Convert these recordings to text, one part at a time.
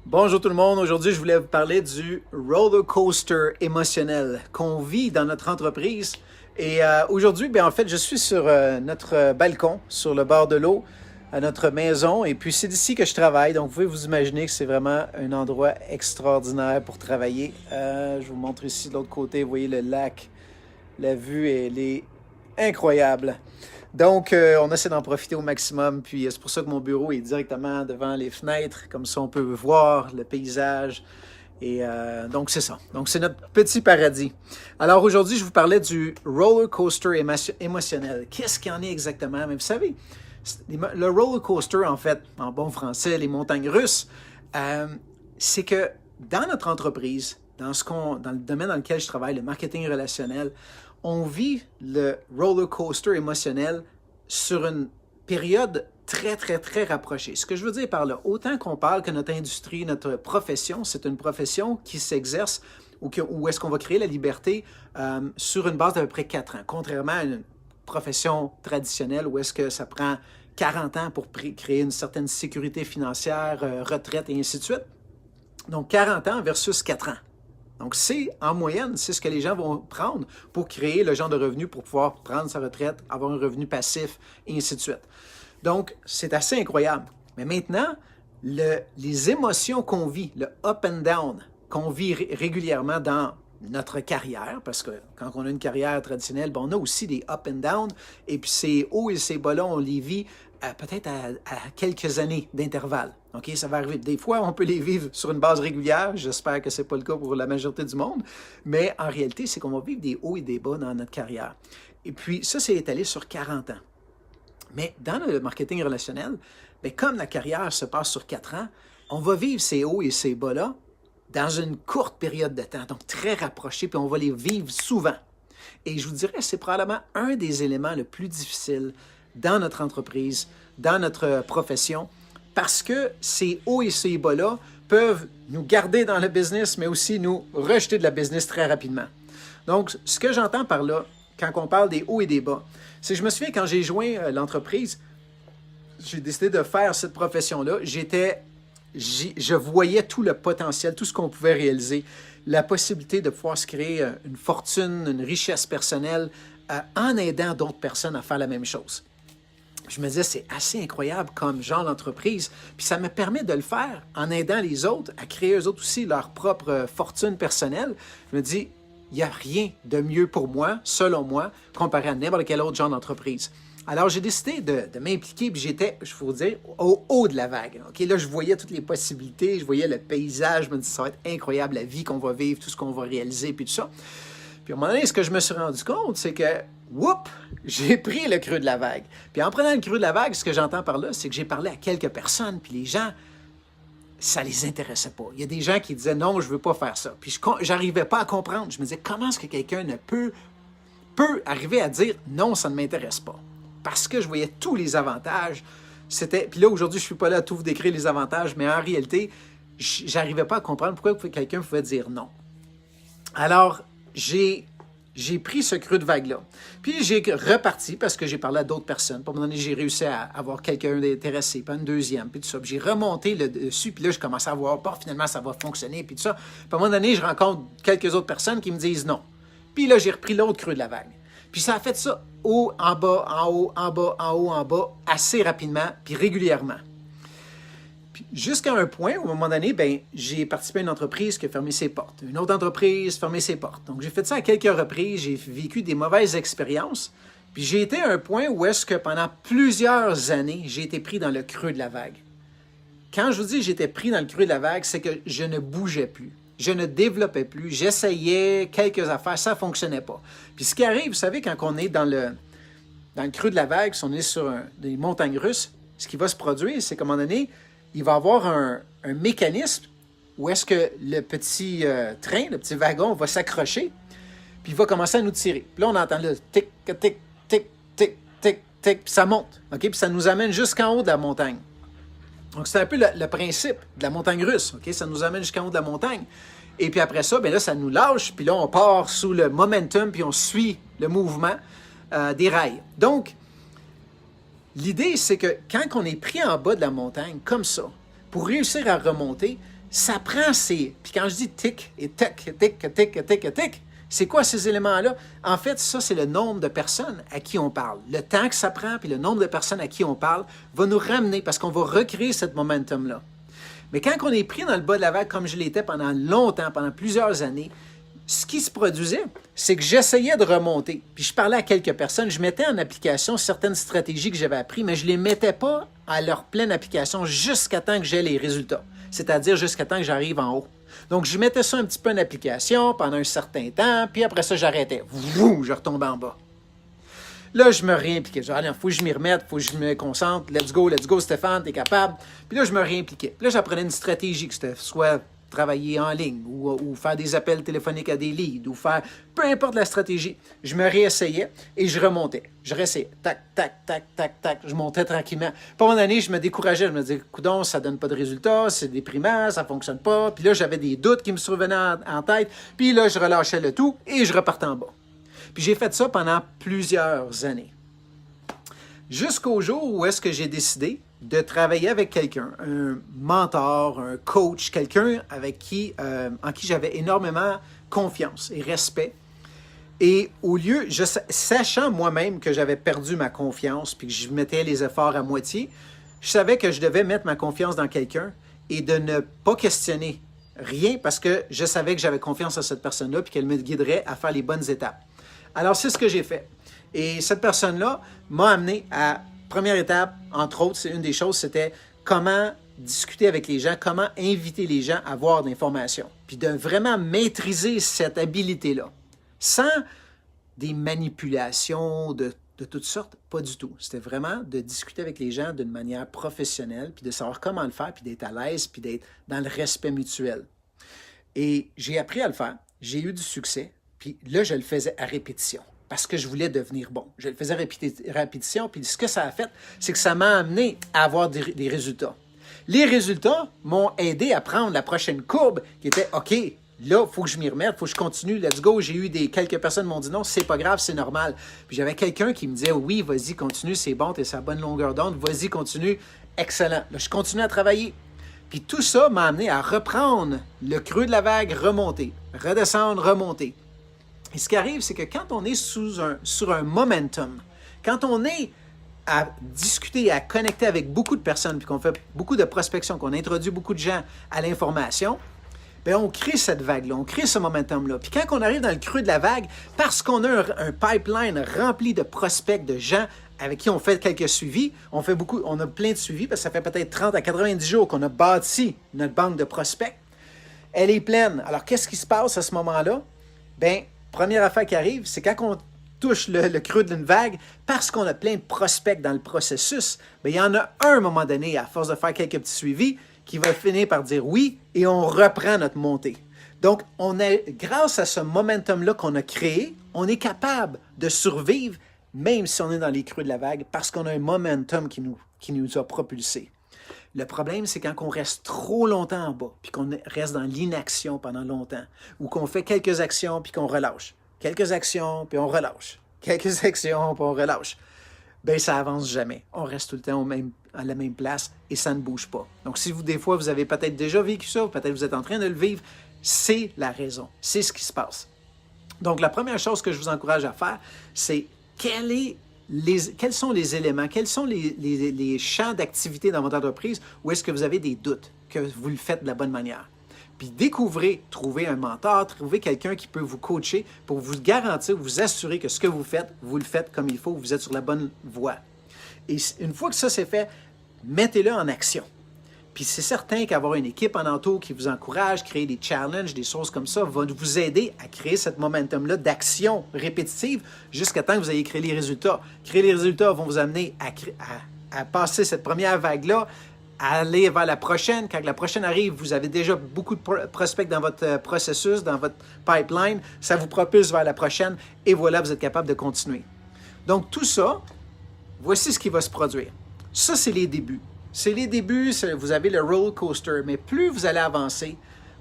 Bonjour tout le monde, aujourd'hui je voulais vous parler du roller coaster émotionnel qu'on vit dans notre entreprise. Et aujourd'hui, en fait, je suis sur notre balcon, sur le bord de l'eau, à notre maison. Et puis c'est d'ici que je travaille, donc vous pouvez vous imaginer que c'est vraiment un endroit extraordinaire pour travailler. Je vous montre ici de l'autre côté, vous voyez le lac, la vue, elle est incroyable. Donc, on essaie d'en profiter au maximum. Puis, c'est pour ça que mon bureau est directement devant les fenêtres. Comme ça, on peut voir le paysage. Et donc, c'est ça. Donc, c'est notre petit paradis. Alors, aujourd'hui, je vous parlais du roller coaster émotionnel. Qu'est-ce qu'il y en est exactement? Mais vous savez, le roller coaster, en fait, en bon français, les montagnes russes, c'est que dans notre entreprise, dans le domaine dans lequel je travaille, le marketing relationnel, on vit le roller coaster émotionnel sur une période très, très, très rapprochée. Ce que je veux dire par là, autant qu'on parle que notre industrie, notre profession, c'est une profession qui s'exerce où est-ce qu'on va créer la liberté sur une base d'à peu près 4 ans, contrairement à une profession traditionnelle où est-ce que ça prend 40 ans pour créer une certaine sécurité financière, retraite et ainsi de suite. Donc, 40 ans versus 4 ans. Donc, c'est en moyenne, c'est ce que les gens vont prendre pour créer le genre de revenu pour pouvoir prendre sa retraite, avoir un revenu passif, et ainsi de suite. Donc, c'est assez incroyable. Mais maintenant, les émotions qu'on vit, le up and down qu'on vit régulièrement dans notre carrière, parce que quand on a une carrière traditionnelle, on a aussi des up and down, et puis ces hauts et ces bas-là, on les vit peut-être à quelques années d'intervalle. OK, ça va arriver. Des fois, on peut les vivre sur une base régulière. J'espère que ce n'est pas le cas pour la majorité du monde. Mais en réalité, c'est qu'on va vivre des hauts et des bas dans notre carrière. Et puis, ça, c'est étalé sur 40 ans. Mais dans le marketing relationnel, comme la carrière se passe sur 4 ans, on va vivre ces hauts et ces bas-là dans une courte période de temps, donc très rapprochée, puis on va les vivre souvent. Et je vous dirais, c'est probablement un des éléments les plus difficiles dans notre entreprise, dans notre profession, parce que ces hauts et ces bas-là peuvent nous garder dans le business, mais aussi nous rejeter de la business très rapidement. Donc, ce que j'entends par là, quand on parle des hauts et des bas, c'est que je me souviens quand j'ai joint l'entreprise, j'ai décidé de faire cette profession-là, je voyais tout le potentiel, tout ce qu'on pouvait réaliser, la possibilité de pouvoir se créer une fortune, une richesse personnelle en aidant d'autres personnes à faire la même chose. Je me disais, c'est assez incroyable comme genre d'entreprise. Puis ça me permet de le faire en aidant les autres à créer eux autres aussi leur propre fortune personnelle. Je me dis, il n'y a rien de mieux pour moi, selon moi, comparé à n'importe quel autre genre d'entreprise. Alors, j'ai décidé de m'impliquer, puis j'étais, je faut dire, au haut de la vague. OK, là, je voyais toutes les possibilités, je voyais le paysage, je me disais, ça va être incroyable, la vie qu'on va vivre, tout ce qu'on va réaliser, puis tout ça. Puis à un moment donné, ce que je me suis rendu compte, c'est que, whoop, j'ai pris le creux de la vague. Puis en prenant le creux de la vague, ce que j'entends par là, c'est que j'ai parlé à quelques personnes, puis les gens, ça les intéressait pas. Il y a des gens qui disaient, non, je veux pas faire ça. Puis j'arrivais pas à comprendre. Je me disais, comment est-ce que quelqu'un ne peut arriver à dire, non, ça ne m'intéresse pas? Parce que je voyais tous les avantages. Puis là, aujourd'hui, je ne suis pas là à tout vous décrire les avantages, mais en réalité, j'arrivais pas à comprendre pourquoi quelqu'un pouvait dire non. Alors, j'ai pris ce creux de vague-là. Puis j'ai reparti parce que j'ai parlé à d'autres personnes. Puis à un moment donné, j'ai réussi à avoir quelqu'un d'intéressé, puis une deuxième, puis tout ça. Puis j'ai remonté le dessus, puis là, je commençais à voir, finalement, ça va fonctionner, puis tout ça. Puis à un moment donné, je rencontre quelques autres personnes qui me disent non. Puis là, j'ai repris l'autre creux de la vague. Puis ça a fait ça haut, en bas, en haut, en bas, en haut, en bas, assez rapidement, puis régulièrement. Puis jusqu'à un point, où, à un moment donné, j'ai participé à une entreprise qui a fermé ses portes. Une autre entreprise a fermé ses portes. Donc, j'ai fait ça à quelques reprises. J'ai vécu des mauvaises expériences. Puis j'ai été à un point où est-ce que pendant plusieurs années, j'ai été pris dans le creux de la vague. Quand je vous dis j'étais pris dans le creux de la vague, c'est que je ne bougeais plus. Je ne développais plus. J'essayais quelques affaires, ça ne fonctionnait pas. Puis ce qui arrive, vous savez, quand on est dans le creux de la vague, si on est sur des montagnes russes, ce qui va se produire, c'est qu'à un moment donné, il va y avoir un mécanisme où est-ce que le petit train, le petit wagon va s'accrocher, puis il va commencer à nous tirer. Puis là, on entend le tic, tic, tic, tic, tic, tic, puis ça monte. OK? Puis ça nous amène jusqu'en haut de la montagne. Donc, c'est un peu le principe de la montagne russe. OK? Ça nous amène jusqu'en haut de la montagne. Et puis après ça, là, ça nous lâche. Puis là, on part sous le momentum, puis on suit le mouvement des rails. Donc, l'idée, c'est que quand on est pris en bas de la montagne, comme ça, pour réussir à remonter, ça prend ces... Puis quand je dis tic et tic, tic, tic, tic, tic, c'est quoi ces éléments-là? En fait, ça, c'est le nombre de personnes à qui on parle. Le temps que ça prend, puis le nombre de personnes à qui on parle va nous ramener parce qu'on va recréer cette momentum-là. Mais quand on est pris dans le bas de la vague, comme je l'étais pendant longtemps, pendant plusieurs années, ce qui se produisait, c'est que j'essayais de remonter. Puis je parlais à quelques personnes, je mettais en application certaines stratégies que j'avais apprises, mais je ne les mettais pas à leur pleine application jusqu'à temps que j'ai les résultats. C'est-à-dire jusqu'à temps que j'arrive en haut. Donc, je mettais ça un petit peu en application pendant un certain temps, puis après ça, j'arrêtais. Vouh, je retombais en bas. Là, je me réimpliquais. Je disais, allez, il faut que je m'y remette, il faut que je me concentre. Let's go, Stéphane, t'es capable. Puis là, je me réimpliquais. Puis là, j'apprenais une stratégie, que c'était soit travailler en ligne, ou faire des appels téléphoniques à des leads, ou faire peu importe la stratégie. Je me réessayais et je remontais. Je réessayais. Tac, tac, tac, tac, tac. Je montais tranquillement. Puis à un moment donné, je me décourageais. Je me disais, coudonc, ça donne pas de résultats, c'est déprimant, ça fonctionne pas. Puis là, j'avais des doutes qui me survenaient en tête. Puis là, je relâchais le tout et je repartais en bas. Puis j'ai fait ça pendant plusieurs années. Jusqu'au jour où est-ce que j'ai décidé de travailler avec quelqu'un, un mentor, un coach, quelqu'un avec en qui j'avais énormément confiance et respect. Et au lieu, sachant moi-même que j'avais perdu ma confiance puis que je mettais les efforts à moitié, je savais que je devais mettre ma confiance dans quelqu'un et de ne pas questionner rien parce que je savais que j'avais confiance en cette personne-là puis qu'elle me guiderait à faire les bonnes étapes. Alors, c'est ce que j'ai fait. Et cette personne-là m'a amené à première étape, entre autres, c'est une des choses, c'était comment discuter avec les gens, comment inviter les gens à avoir d'informations, puis de vraiment maîtriser cette habilité-là, sans des manipulations de toutes sortes, pas du tout. C'était vraiment de discuter avec les gens d'une manière professionnelle, puis de savoir comment le faire, puis d'être à l'aise, puis d'être dans le respect mutuel. Et j'ai appris à le faire, j'ai eu du succès, puis là, je le faisais à répétition. Parce que je voulais devenir bon. Je le faisais répétition, puis ce que ça a fait, c'est que ça m'a amené à avoir des résultats. Les résultats m'ont aidé à prendre la prochaine courbe qui était, OK, là, il faut que je m'y remette, il faut que je continue, let's go. J'ai eu quelques personnes qui m'ont dit non, c'est pas grave, c'est normal. Puis j'avais quelqu'un qui me disait, oui, vas-y, continue, c'est bon, t'es sur la bonne longueur d'onde, vas-y, continue, excellent. Là, je continue à travailler. Puis tout ça m'a amené à reprendre le creux de la vague, remonter, redescendre, remonter. Et ce qui arrive, c'est que quand on est sur un momentum, quand on est à discuter, à connecter avec beaucoup de personnes, puis qu'on fait beaucoup de prospection, qu'on introduit beaucoup de gens à l'information, bien, on crée cette vague-là, on crée ce momentum-là. Puis quand on arrive dans le creux de la vague, parce qu'on a un pipeline rempli de prospects, de gens avec qui on fait quelques suivis, on a plein de suivis, parce que ça fait peut-être 30 à 90 jours qu'on a bâti notre banque de prospects. Elle est pleine. Alors, qu'est-ce qui se passe à ce moment-là? Bien, première affaire qui arrive, c'est quand on touche le creux d'une vague, parce qu'on a plein de prospects dans le processus, bien, il y en a un à un moment donné, à force de faire quelques petits suivis, qui va finir par dire oui, et on reprend notre montée. Donc, grâce à ce momentum-là qu'on a créé, on est capable de survivre, même si on est dans les creux de la vague, parce qu'on a un momentum qui nous a propulsés. Le problème, c'est quand on reste trop longtemps en bas, puis qu'on reste dans l'inaction pendant longtemps, ou qu'on fait quelques actions, puis qu'on relâche. Quelques actions, puis on relâche. Quelques actions, puis on relâche. Bien, ça avance jamais. On reste tout le temps à la même place et ça ne bouge pas. Donc, si des fois, vous avez peut-être déjà vécu ça, ou peut-être vous êtes en train de le vivre, c'est la raison. C'est ce qui se passe. Donc, la première chose que je vous encourage à faire, c'est quels sont les éléments, quels sont les champs d'activité dans votre entreprise où est-ce que vous avez des doutes, que vous le faites de la bonne manière. Puis trouvez un mentor, trouvez quelqu'un qui peut vous coacher pour vous garantir, vous assurer que ce que vous le faites comme il faut, vous êtes sur la bonne voie. Et une fois que ça c'est fait, mettez-le en action. Puis c'est certain qu'avoir une équipe en entour qui vous encourage, créer des challenges, des choses comme ça, va vous aider à créer cette momentum-là d'action répétitive jusqu'à temps que vous ayez créé les résultats. Créer les résultats vont vous amener à passer cette première vague-là, à aller vers la prochaine. Quand la prochaine arrive, vous avez déjà beaucoup de prospects dans votre processus, dans votre pipeline. Ça vous propulse vers la prochaine et voilà, vous êtes capable de continuer. Donc tout ça, voici ce qui va se produire. Ça, c'est les débuts. C'est les débuts, vous avez le roller coaster, mais plus vous allez avancer,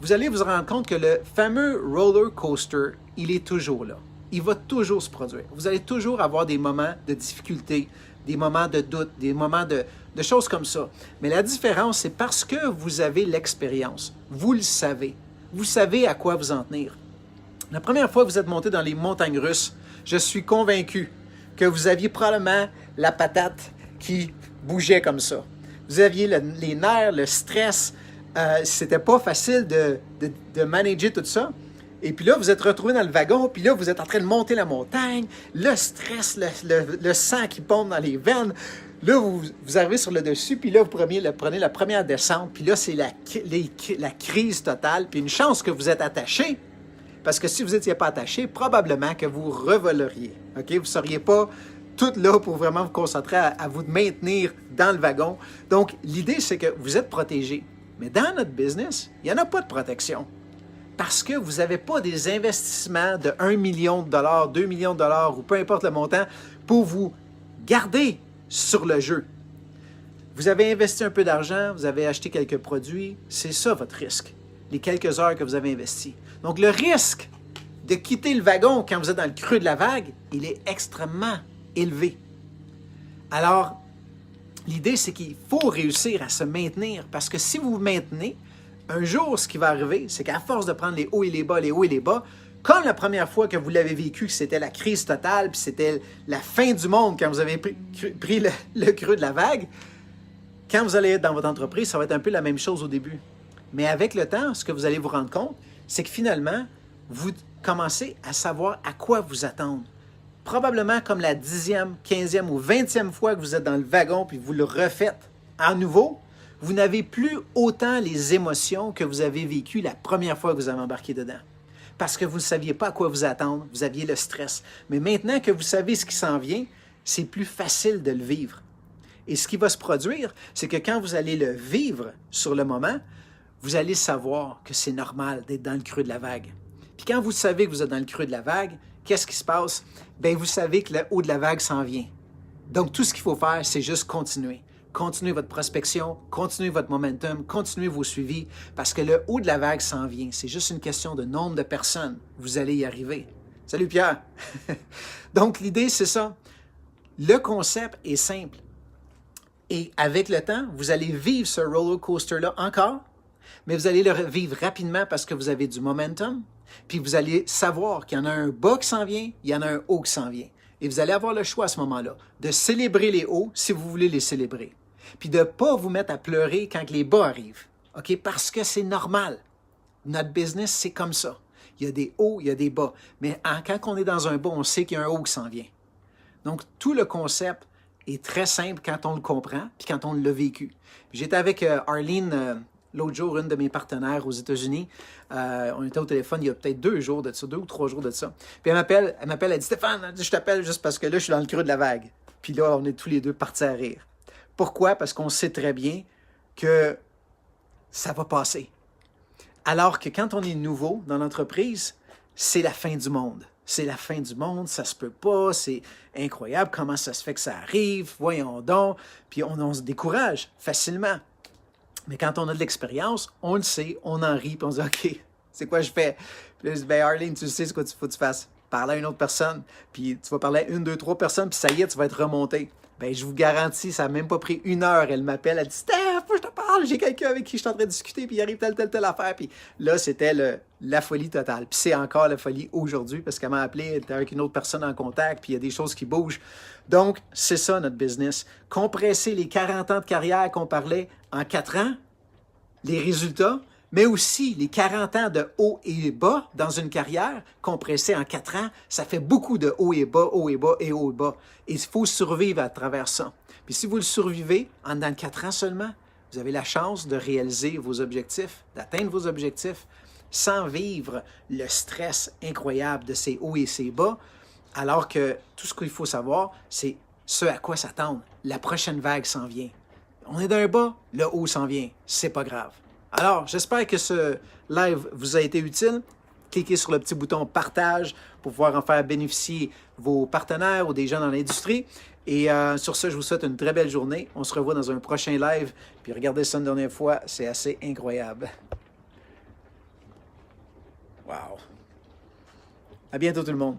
vous allez vous rendre compte que le fameux roller coaster, il est toujours là. il va toujours se produire. Vous allez toujours avoir des moments de difficulté, des moments de doute, des moments de choses comme ça. Mais la différence, c'est parce que vous avez l'expérience. Vous le savez. Vous savez à quoi vous en tenir. La première fois que vous êtes monté dans les montagnes russes, je suis convaincu que vous aviez probablement la patate qui bougeait comme ça. Vous aviez les nerfs, le stress. C'était pas facile de manager tout ça. Et puis là, vous êtes retrouvé dans le wagon, puis là, vous êtes en train de monter la montagne, le stress, le sang qui pompe dans les veines. Là, vous arrivez sur le dessus, puis là, vous prenez la première descente, puis là, c'est la crise totale. Puis une chance que vous êtes attaché, parce que si vous n'étiez pas attaché, probablement que vous revoleriez. OK? Vous ne seriez pas tout là pour vraiment vous concentrer à vous maintenir dans le wagon. Donc, l'idée, c'est que vous êtes protégé. Mais dans notre business, il n'y en a pas de protection. Parce que vous n'avez pas des investissements de 1 million de dollars, 2 millions de dollars ou peu importe le montant pour vous garder sur le jeu. Vous avez investi un peu d'argent, vous avez acheté quelques produits, c'est ça votre risque, les quelques heures que vous avez investies. Donc le risque de quitter le wagon quand vous êtes dans le creux de la vague, il est extrêmement élevé. Alors, l'idée, c'est qu'il faut réussir à se maintenir parce que si vous vous maintenez, un jour, ce qui va arriver, c'est qu'à force de prendre les hauts et les bas, comme la première fois que vous l'avez vécu, que c'était la crise totale, puis c'était la fin du monde quand vous avez pris le creux de la vague, quand vous allez être dans votre entreprise, ça va être un peu la même chose au début. Mais avec le temps, ce que vous allez vous rendre compte, c'est que finalement, vous commencez à savoir à quoi vous attendre. Probablement comme la 10e, 15e ou 20e fois que vous êtes dans le wagon puis vous le refaites à nouveau, vous n'avez plus autant les émotions que vous avez vécues la première fois que vous avez embarqué dedans. Parce que vous ne saviez pas à quoi vous attendre, vous aviez le stress. Mais maintenant que vous savez ce qui s'en vient, c'est plus facile de le vivre. Et ce qui va se produire, c'est que quand vous allez le vivre sur le moment, vous allez savoir que c'est normal d'être dans le creux de la vague. Puis quand vous savez que vous êtes dans le creux de la vague, qu'est-ce qui se passe? Bien, vous savez que le haut de la vague s'en vient. Donc, tout ce qu'il faut faire, c'est juste continuer. Continuez votre prospection, continuez votre momentum, continuez vos suivis, parce que le haut de la vague s'en vient. C'est juste une question de nombre de personnes. Vous allez y arriver. Salut Pierre! Donc, l'idée, c'est ça. Le concept est simple. Et avec le temps, vous allez vivre ce roller coaster-là encore, mais vous allez le vivre rapidement parce que vous avez du momentum, puis vous allez savoir qu'il y en a un bas qui s'en vient, il y en a un haut qui s'en vient. Et vous allez avoir le choix à ce moment-là de célébrer les hauts si vous voulez les célébrer. Puis de ne pas vous mettre à pleurer quand les bas arrivent. OK? Parce que c'est normal. Notre business, c'est comme ça. Il y a des hauts, il y a des bas. Mais quand on est dans un bas, on sait qu'il y a un haut qui s'en vient. Donc, tout le concept est très simple quand on le comprend puis quand on l'a vécu. J'étais avec Arlene l'autre jour, une de mes partenaires aux États-Unis. On était au téléphone il y a peut-être 2 jours de ça, 2 ou 3 jours de ça. Puis elle m'appelle, elle dit « Stéphane, je t'appelle juste parce que là, je suis dans le creux de la vague. » Puis là, on est tous les deux partis à rire. Pourquoi? Parce qu'on sait très bien que ça va passer. Alors que quand on est nouveau dans l'entreprise, c'est la fin du monde. C'est la fin du monde, ça se peut pas, c'est incroyable, comment ça se fait que ça arrive, voyons donc. Puis on se décourage facilement. Mais quand on a de l'expérience, on le sait, on en rit, puis on se dit « OK, c'est quoi je fais? » Puis là, je dis « Ben Arlene, tu sais ce qu'il faut que tu fasses. Parler à une autre personne, puis tu vas parler à 1, 2, 3 personnes, puis ça y est, tu vas être remonté. » Ben, je vous garantis, ça n'a même pas pris 1 heure. Elle m'appelle, elle dit « Steph, faut que je te parle, j'ai quelqu'un avec qui je suis en train de discuter, puis il arrive telle affaire. » Puis là, c'était la folie totale. Puis c'est encore la folie aujourd'hui, parce qu'elle m'a appelé, elle était avec une autre personne en contact, puis il y a des choses qui bougent. Donc, c'est ça notre business. Compresser les 40 ans de carrière qu'on parlait en 4 ans, les résultats, mais aussi les 40 ans de haut et bas dans une carrière, compressée en 4 ans, ça fait beaucoup de haut et bas, haut et bas et haut et bas. Et il faut survivre à travers ça. Puis si vous le survivez, dans 4 ans seulement, vous avez la chance de réaliser vos objectifs, d'atteindre vos objectifs, sans vivre le stress incroyable de ces hauts et ces bas, alors que tout ce qu'il faut savoir, c'est ce à quoi s'attendre. La prochaine vague s'en vient. On est d'un bas, le haut s'en vient. C'est pas grave. Alors, j'espère que ce live vous a été utile. Cliquez sur le petit bouton « Partage » pour pouvoir en faire bénéficier vos partenaires ou des gens dans l'industrie. Et sur ce, je vous souhaite une très belle journée. On se revoit dans un prochain live. Puis regardez ça une dernière fois, c'est assez incroyable. Wow! À bientôt tout le monde!